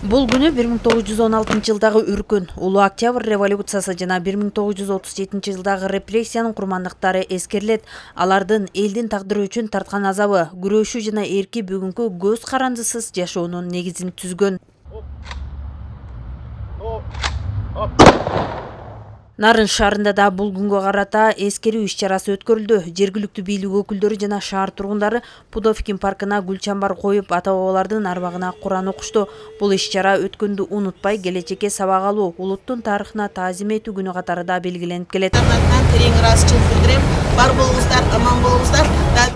Бул күнү 1916-жылдагы үркөн улуу октябрь революциясы жана 1937-жылдагы репрессиянын курмандыктары эскерилет. Алардын элдин тагдыры үчүн тарткан азабы, күрөшүү жана эрки бүгүнкү көз карандысыз жашоонун негизин түзгөн. Нарын шаарында да бул күнгө карата эскерүү иш-чарасы өткөрүлдү. Жергиликтүү бийлик өкүлдөрү жана шаар тургундары Пудовкин паркына гүл чамбар коюп, ата-бабалардын арбагына Куран окушту. Бул иш-чара өткөндү унутпай, келечекке сабак алуу, улуттун тарыхына таазим этүү күнү катары да белгиленип келет. Терең ыраазычылык билдирем. Бар болуңуздар, аман болуңуздар.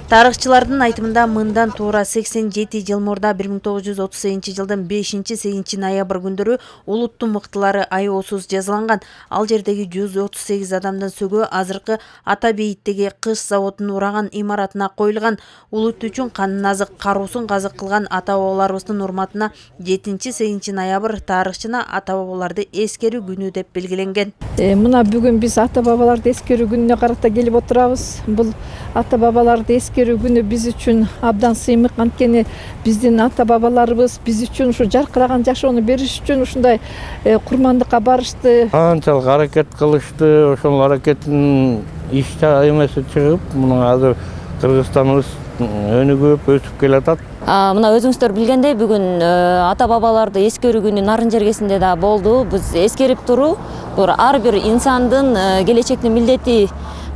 Тарыхчылардын айтымында мындан туура 87 жыл мурда 1938-жылдын 5-8 ноябрь күндөрү улуттун мыктылары аеосуз жазаланган. Ал жердеги 138 адамдын сөгөө азыркы Ата бейиттеги кыш заводунун ураган имаратына коюлган. Улут үчүн канын азык, каруусун казык кылган ата-бабаларыбыздын урматына 7-8 ноябрь тарыхчына ата-бабаларды эскерүү күнү деп белгиленген. Мына бүгүн биз ата-бабаларды эскерүү күнүнө карата келип отурабыз. Бул ата-бабаларды эскерүү күнү биз үчүн абдан сыймык. Анткени биздин ата-бабаларыбыз биз үчүн ушу жаркыраган жашоону бериш үчүн ушундай курмандыкка барышты. Анчалык аракет кылышты, ошол аракеттин иште эмеси чыгып, муну азыр Кыргызстаныбыз өнүгүп, өсүп келатат. Мына өзүңүздөр билгендей, бүгүн ата-бабаларды эскерүү күнү Нарын жергесинде да болду. Биз эскерип туруу, бул ар бир инсандын келечектин милдети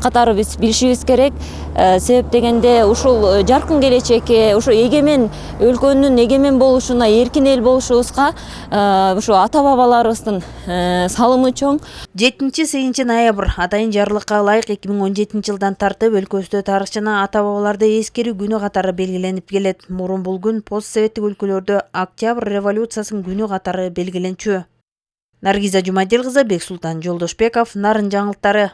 катары биз билишибиз керек. Себеп дегенде ушул жаркын келечекке, ушу эгемен өлкөнүн эгемен болушуна, эркин эл болушубузга ушу ата-бабаларыбыздын салымы чоң. 7-8 ноябрь атайын жарлыкка ылайык 2017-жылдан тартып өлкөбүздө тарыхчаны ата-бабаларды эскерүү күнү катары белгиленип келет. Мурун бул күн постсоветтик өлкөлөрдө октябрь революциясынын күнү катары белгиленчү. Наргиза Жумадел кызы, Бексултан Жолдошбеков, Нарын жаңылыктары.